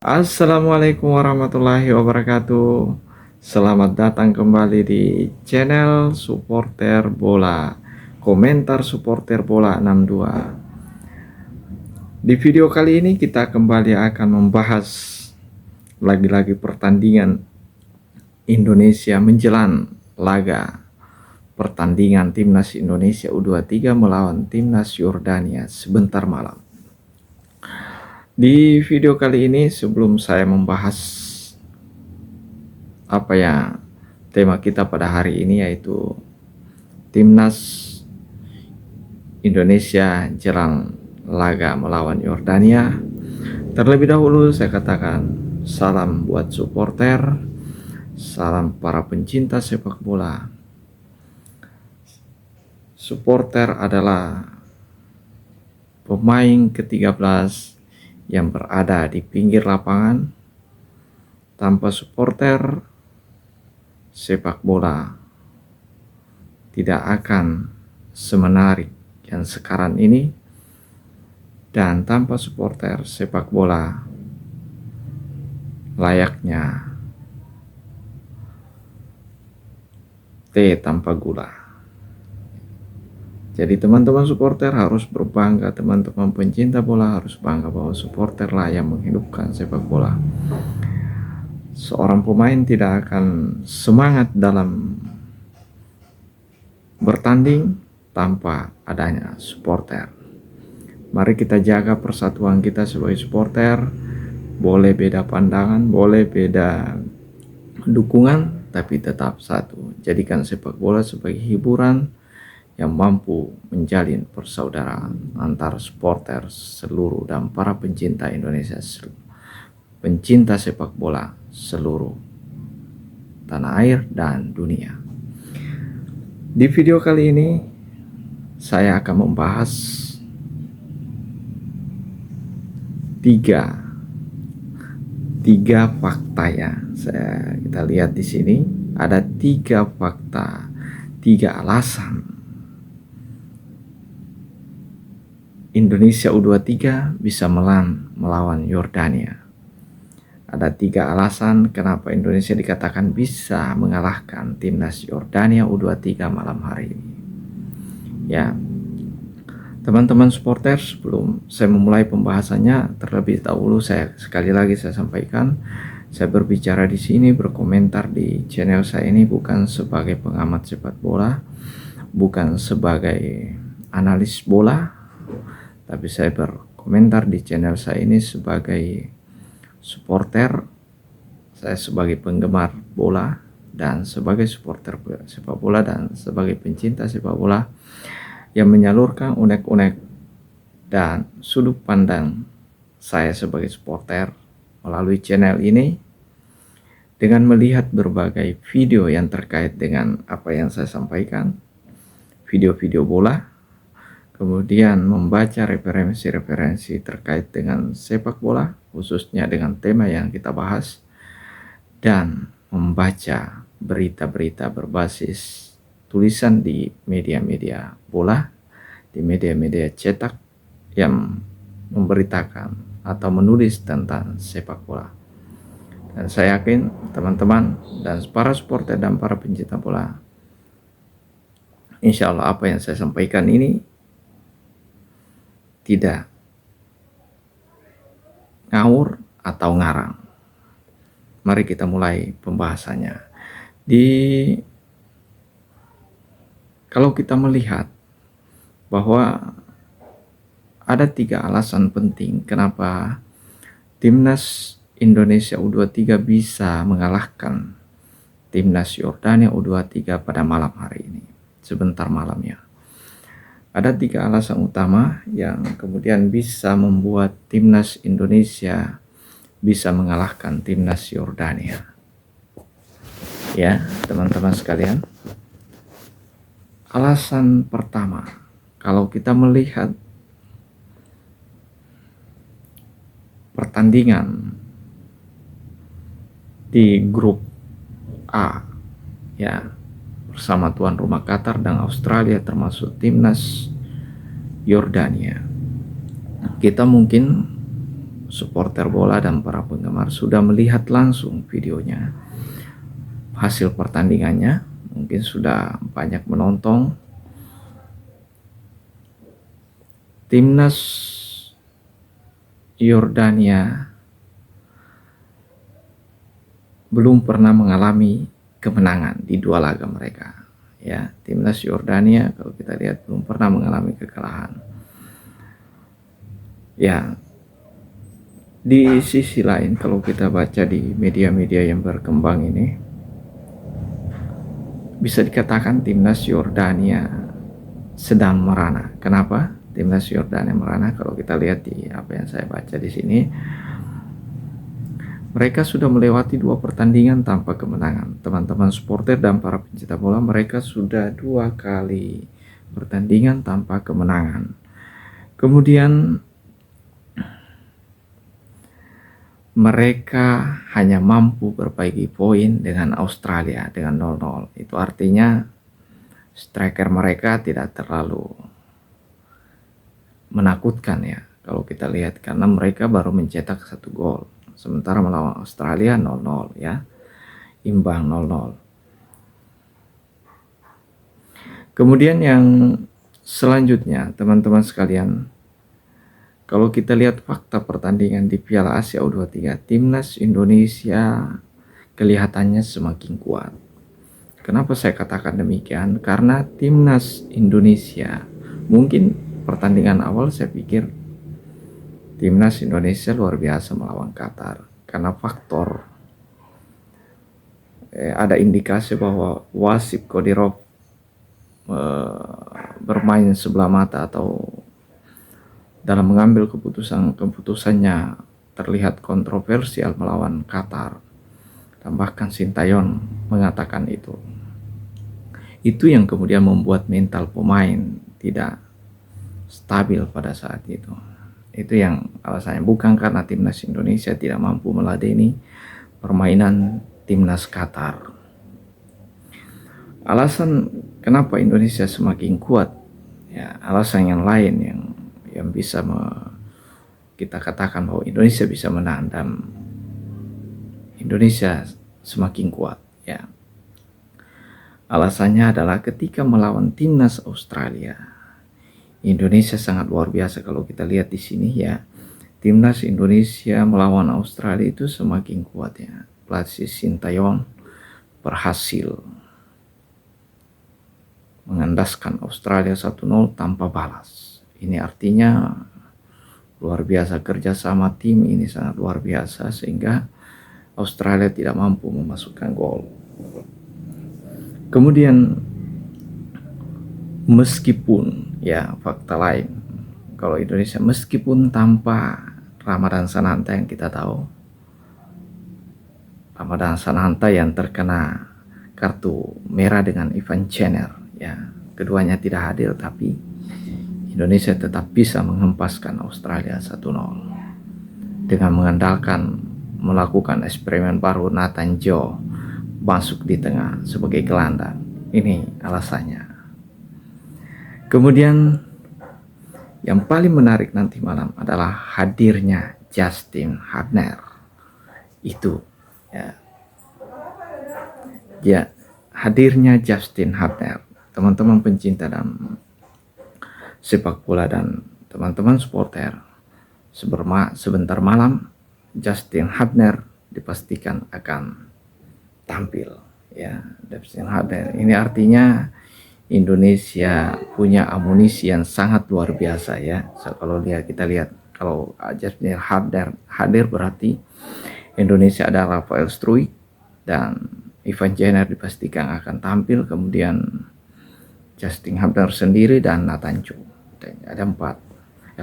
Assalamualaikum warahmatullahi wabarakatuh. Selamat datang kembali di channel Supporter Bola. Komentar Supporter Bola 62. Di video kali ini kita kembali akan membahas lagi-lagi pertandingan Indonesia menjelang laga pertandingan Timnas Indonesia U23 melawan Timnas Yordania sebentar malam. Di video kali ini, sebelum saya membahas tema kita pada hari ini, yaitu Timnas Indonesia jelang laga melawan Yordania, terlebih dahulu saya katakan salam buat supporter, salam para pencinta sepak bola. Supporter adalah pemain ke-13 yang berada di pinggir lapangan. Tanpa supporter, sepak bola tidak akan semenarik yang sekarang ini, dan tanpa supporter, sepak bola layaknya teh tanpa gula. Jadi teman-teman supporter harus berbangga, teman-teman pencinta bola harus bangga bahwa supporter lah yang menghidupkan sepak bola. Seorang pemain tidak akan semangat dalam bertanding tanpa adanya supporter. Mari kita jaga persatuan kita sebagai supporter. Boleh beda pandangan, boleh beda dukungan, tapi tetap satu. Jadikan sepak bola sebagai hiburan yang mampu menjalin persaudaraan antar supporter seluruh dan para pencinta Indonesia, pencinta sepak bola seluruh tanah air dan dunia. Di video kali ini saya akan membahas tiga fakta ya. Kita lihat di sini ada 3 fakta, 3 alasan Indonesia U23 bisa melawan Yordania. Ada 3 alasan kenapa Indonesia dikatakan bisa mengalahkan Timnas Yordania U23 malam hari ini. Ya, teman-teman supporter, sebelum saya memulai pembahasannya, terlebih dahulu sekali lagi saya sampaikan, saya berbicara di sini, berkomentar di channel saya ini bukan sebagai pengamat sepak bola, bukan sebagai analis bola, tapi saya berkomentar di channel saya ini sebagai supporter, saya sebagai penggemar bola dan sebagai supporter sepak bola dan sebagai pencinta sepak bola yang menyalurkan unek-unek dan sudut pandang saya sebagai supporter melalui channel ini dengan melihat berbagai video yang terkait dengan apa yang saya sampaikan, video-video bola, kemudian membaca referensi-referensi terkait dengan sepak bola, khususnya dengan tema yang kita bahas, dan membaca berita-berita berbasis tulisan di media-media bola, di media-media cetak yang memberitakan atau menulis tentang sepak bola. Dan saya yakin teman-teman dan para supporter dan para pencinta bola, insya Allah apa yang saya sampaikan ini tidak ngawur atau ngarang. Mari kita mulai pembahasannya. Kalau kita melihat bahwa ada 3 alasan penting kenapa Timnas Indonesia U23 bisa mengalahkan Timnas Yordania U23 pada malam hari ini, sebentar malamnya. Ada 3 alasan utama yang kemudian bisa membuat Timnas Indonesia bisa mengalahkan Timnas Yordania. Ya, teman-teman sekalian. Alasan pertama, kalau kita melihat pertandingan di grup A, ya, bersama tuan rumah Qatar dan Australia termasuk Timnas Yordania, kita mungkin supporter bola dan para penggemar sudah melihat langsung videonya, hasil pertandingannya, mungkin sudah banyak menonton. Timnas Yordania belum pernah mengalami kemenangan di 2 laga mereka. Ya, timnas Yordania kalau kita lihat belum pernah mengalami kekalahan. Ya, di sisi lain kalau kita baca di media-media yang berkembang ini, bisa dikatakan timnas Yordania sedang merana. Kenapa timnas Yordania merana? Kalau kita lihat di apa yang saya baca di sini, mereka sudah melewati 2 pertandingan tanpa kemenangan. Teman-teman supporter dan para pencinta bola, mereka sudah 2 kali pertandingan tanpa kemenangan. Kemudian mereka hanya mampu berbagi poin dengan Australia dengan 0-0. Itu artinya striker mereka tidak terlalu menakutkan ya kalau kita lihat, karena mereka baru mencetak 1 gol. Sementara melawan Australia 0-0 ya, imbang 0-0. Kemudian yang selanjutnya teman-teman sekalian, kalau kita lihat fakta pertandingan di Piala Asia U23, timnas Indonesia kelihatannya semakin kuat. Kenapa saya katakan demikian? Karena timnas Indonesia, mungkin pertandingan awal saya pikir timnas Indonesia luar biasa melawan Qatar, karena faktor ada indikasi bahwa wasit Kodirov bermain sebelah mata atau dalam mengambil keputusannya terlihat kontroversial melawan Qatar, dan bahkan Sintayong mengatakan itu yang kemudian membuat mental pemain tidak stabil pada saat itu. Itu yang alasannya, bukan karena timnas Indonesia tidak mampu meladeni permainan timnas Qatar. Alasan kenapa Indonesia semakin kuat, ya alasan yang lain yang bisa kita katakan bahwa Indonesia bisa menang dan Indonesia semakin kuat ya. Alasannya adalah ketika melawan timnas Australia, Indonesia sangat luar biasa. Kalau kita lihat di sini ya, timnas Indonesia melawan Australia itu semakin kuat ya. Pelatih Sintayong berhasil mengandaskan Australia 1-0 tanpa balas. Ini artinya luar biasa, kerjasama tim ini sangat luar biasa sehingga Australia tidak mampu memasukkan gol. Kemudian meskipun ya fakta lain, kalau Indonesia meskipun tanpa Ramadhan Sananta yang kita tahu, Ramadhan Sananta yang terkena kartu merah dengan Ivan Cener ya, keduanya tidak hadir, tapi Indonesia tetap bisa menghempaskan Australia 1-0 dengan mengandalkan melakukan eksperimen baru Nathan Joe masuk di tengah sebagai gelandang. Ini alasannya. Kemudian yang paling menarik nanti malam adalah hadirnya Justin Hubner. Itu ya, hadirnya Justin Hubner. Teman-teman pencinta dan sepak bola dan teman-teman supporter, sebentar malam Justin Hubner dipastikan akan tampil ya. Justin Hubner ini artinya Indonesia punya amunisi yang sangat luar biasa ya. So, kalau kita lihat kalau Justin Hubner hadir berarti Indonesia ada Rafael Struijk dan Ivan Cener dipastikan akan tampil, kemudian Justin Hubner sendiri dan Nathan Joe. Ada 4.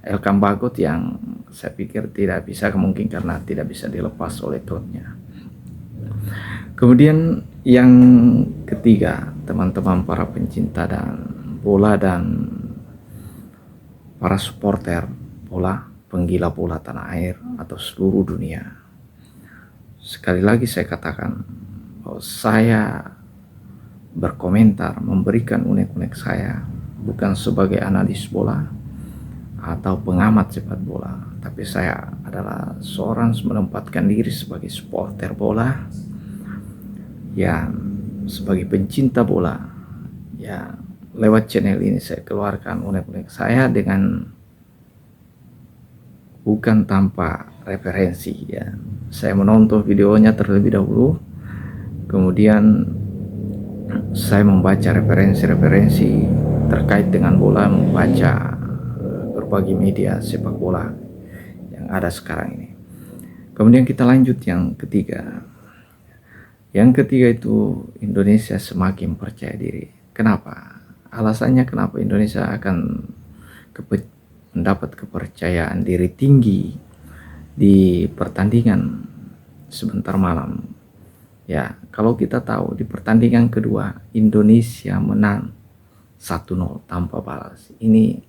Elkan Bagot yang saya pikir tidak bisa kemungkinan karena tidak bisa dilepas oleh klubnya. Kemudian yang ketiga, teman-teman para pencinta dan bola dan para supporter bola, penggila bola tanah air atau seluruh dunia. Sekali lagi saya katakan bahwa saya berkomentar, memberikan unek-unek saya bukan sebagai analis bola atau pengamat sepak bola, tapi saya adalah seorang menempatkan diri sebagai supporter bola, ya, sebagai pencinta bola. Ya, lewat channel ini saya keluarkan unek-unek saya dengan bukan tanpa referensi, ya. Saya menonton videonya terlebih dahulu, kemudian saya membaca referensi-referensi terkait dengan bola, membaca berbagai media sepak bola yang ada sekarang ini. Kemudian kita lanjut yang ketiga. Yang ketiga itu Indonesia semakin percaya diri. Kenapa? Alasannya kenapa Indonesia akan mendapat kepercayaan diri tinggi di pertandingan sebentar malam. Ya, kalau kita tahu di pertandingan kedua Indonesia menang 1-0 tanpa balas. Ini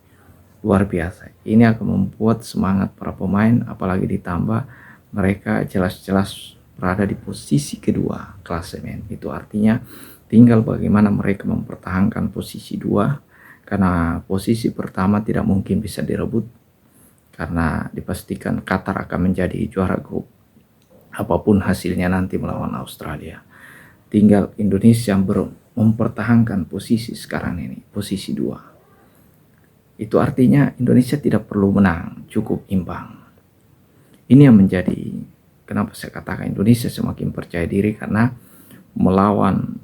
luar biasa. Ini akan membuat semangat para pemain, apalagi ditambah mereka jelas-jelas berada di posisi kedua klasemen. Itu artinya tinggal bagaimana mereka mempertahankan posisi 2, karena posisi pertama tidak mungkin bisa direbut karena dipastikan Qatar akan menjadi juara grup apapun hasilnya nanti melawan Australia. Tinggal Indonesia mempertahankan posisi sekarang ini, posisi 2. Itu artinya Indonesia tidak perlu menang, cukup imbang. Ini yang menjadi kenapa saya katakan Indonesia semakin percaya diri, karena melawan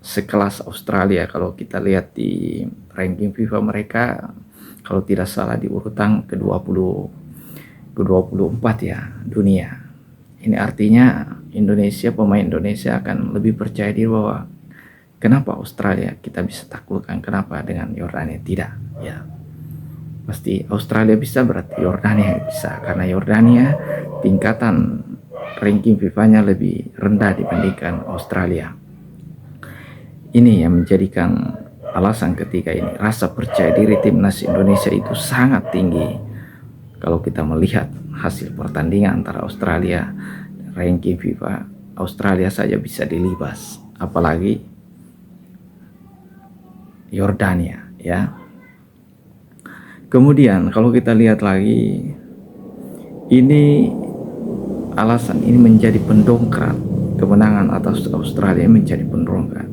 sekelas Australia. Kalau kita lihat di ranking FIFA mereka, kalau tidak salah di urutan ke-24 ya dunia. Ini artinya Indonesia, pemain Indonesia akan lebih percaya diri bahwa kenapa Australia kita bisa taklukkan, kenapa dengan Yordania tidak, ya. Pasti Australia bisa, berarti Yordania bisa, karena Yordania tingkatan ranking FIFA-nya lebih rendah dibandingkan Australia. Ini yang menjadikan alasan ketiga ini, rasa percaya diri timnas Indonesia itu sangat tinggi. Kalau kita melihat hasil pertandingan antara Australia dan ranking FIFA, Australia saja bisa dilibas, apalagi Yordania, ya. Kemudian kalau kita lihat lagi, ini alasan ini menjadi pendongkrak kemenangan atas Australia, menjadi pendongkrak.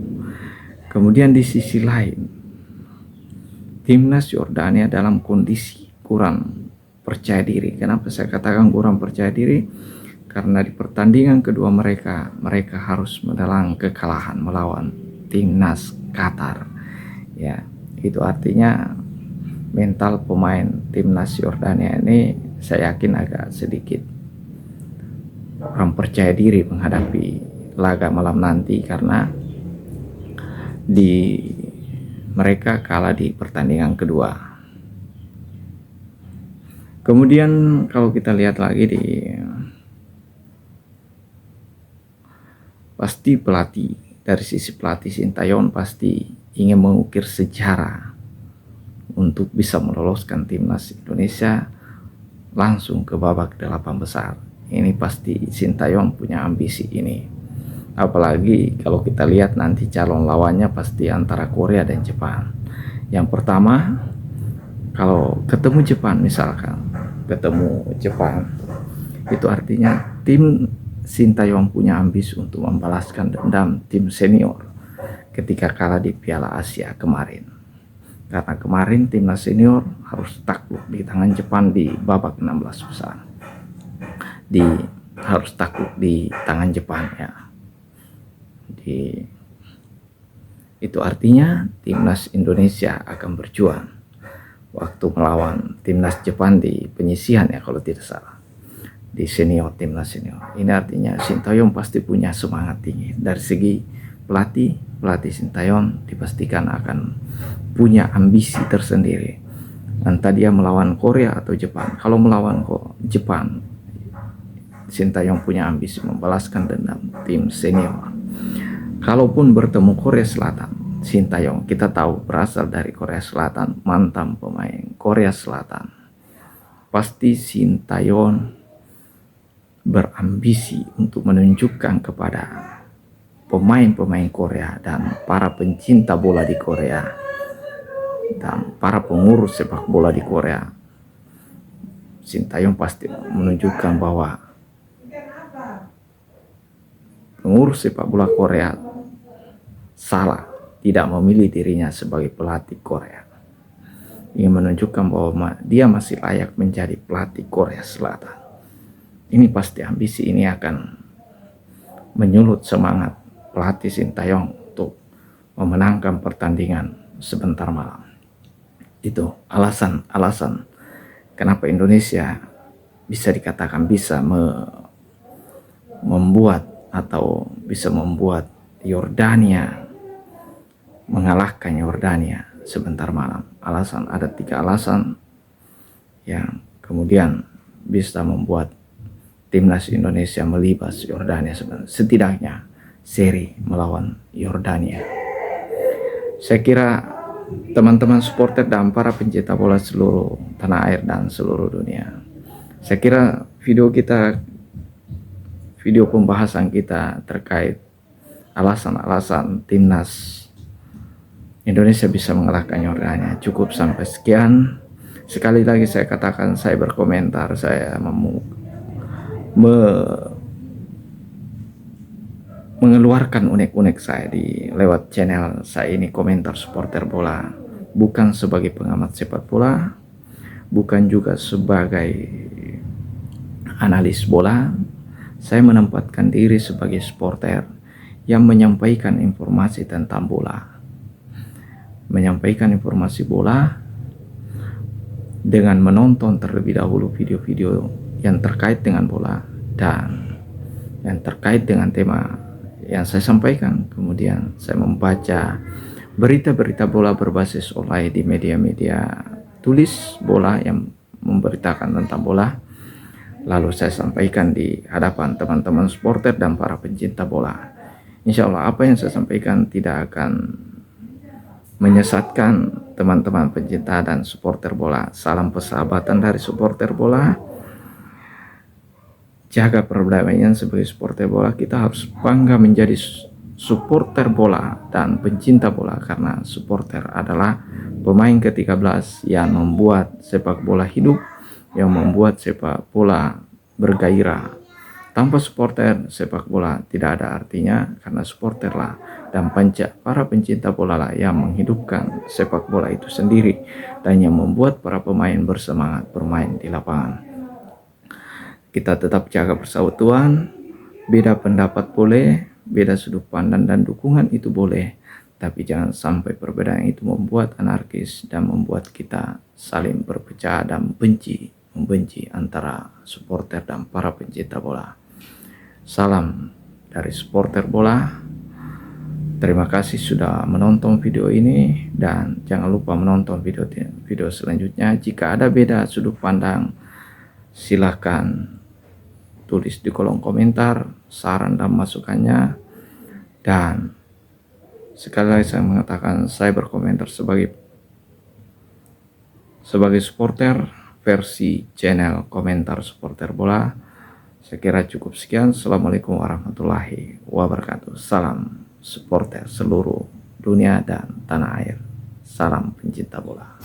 Kemudian di sisi lain, timnas Yordania dalam kondisi kurang percaya diri. Kenapa saya katakan kurang percaya diri? Karena di pertandingan kedua mereka harus menelan kekalahan melawan timnas Qatar. Ya, itu artinya mental pemain timnas Yordania ini saya yakin agak sedikit kurang percaya diri menghadapi laga malam nanti, karena mereka kalah di pertandingan kedua. Kemudian kalau kita lihat lagi pasti pelatih, dari sisi pelatih Sintayong pasti ingin mengukir sejarah untuk bisa meloloskan timnas Indonesia langsung ke babak 8 besar. Ini pasti Sintayong punya ambisi ini. Apalagi kalau kita lihat nanti calon lawannya pasti antara Korea dan Jepang. Yang pertama, kalau ketemu Jepang misalkan, itu artinya tim Sintayong punya ambisi untuk membalaskan dendam tim senior ketika kalah di Piala Asia kemarin. Karena kemarin timnas senior harus takluk di tangan Jepang di babak 16 besar. Harus takluk di tangan Jepang, ya. Itu artinya timnas Indonesia akan berjuang waktu melawan timnas Jepang di penyisihan, ya kalau tidak salah, di timnas senior. Ini artinya Sintayong pasti punya semangat tinggi. Dari segi pelatih Sintayong dipastikan akan punya ambisi tersendiri, entah dia melawan Korea atau Jepang. Kalau melawan Jepang, Sintayong punya ambisi membalaskan dendam tim senior. Kalaupun bertemu Korea Selatan, Sintayong kita tahu berasal dari Korea Selatan, mantan pemain Korea Selatan. Pasti Sintayong berambisi untuk menunjukkan kepada pemain-pemain Korea dan para pencinta bola di Korea dan para pengurus sepak bola di Korea Sintayong pasti menunjukkan bahwa pengurus sepak bola Korea salah tidak memilih dirinya sebagai pelatih Korea. Ingin menunjukkan bahwa dia masih layak menjadi pelatih Korea Selatan. Ini pasti ambisi ini akan menyulut semangat pelatih Sintayong untuk memenangkan pertandingan sebentar malam. Itu alasan kenapa Indonesia bisa dikatakan bisa membuat Yordania mengalahkan Yordania sebentar malam. Ada 3 alasan yang kemudian bisa membuat timnas Indonesia melibas Yordania, setidaknya seri melawan Yordania. Saya kira teman-teman supporter dan para pencinta bola seluruh tanah air dan seluruh dunia, saya kira video pembahasan kita terkait alasan-alasan timnas Indonesia bisa mengalahkan Yordania cukup sampai sekian. Sekali lagi saya katakan, saya berkomentar, saya mengeluarkan unek-unek saya lewat channel saya ini, Komentar Supporter Bola, bukan sebagai pengamat sepak bola, bukan juga sebagai analis bola. Saya menempatkan diri sebagai supporter yang menyampaikan informasi tentang bola, menyampaikan informasi bola dengan menonton terlebih dahulu video-video yang terkait dengan bola dan yang terkait dengan tema yang saya sampaikan. Kemudian saya membaca berita-berita bola berbasis online di media-media tulis bola yang memberitakan tentang bola, lalu saya sampaikan di hadapan teman-teman supporter dan para pencinta bola. Insya Allah apa yang saya sampaikan tidak akan menyesatkan teman-teman pencinta dan supporter bola. Salam persahabatan dari supporter bola. Jaga perdamaian sebagai supporter bola. Kita harus bangga menjadi supporter bola dan pencinta bola, karena supporter adalah pemain ke-13 yang membuat sepak bola hidup, yang membuat sepak bola bergairah. Tanpa supporter, sepak bola tidak ada artinya, karena supporterlah dan para pencinta bola lah yang menghidupkan sepak bola itu sendiri dan yang membuat para pemain bersemangat bermain di lapangan. Kita tetap jaga persatuan, beda pendapat boleh, beda sudut pandang dan dukungan itu boleh, tapi jangan sampai perbedaan itu membuat anarkis dan membuat kita saling berpecah dan membenci antara supporter dan para pencinta bola. Salam dari supporter bola. Terima kasih sudah menonton video ini, dan jangan lupa menonton video selanjutnya. Jika ada beda sudut pandang, silahkan tulis di kolom komentar saran dan masukannya. Dan sekali lagi saya mengatakan, saya berkomentar sebagai supporter versi channel Komentar Supporter Bola. Saya kira cukup sekian. Assalamualaikum warahmatullahi wabarakatuh. Salam supporter seluruh dunia dan tanah air. Salam pencinta bola.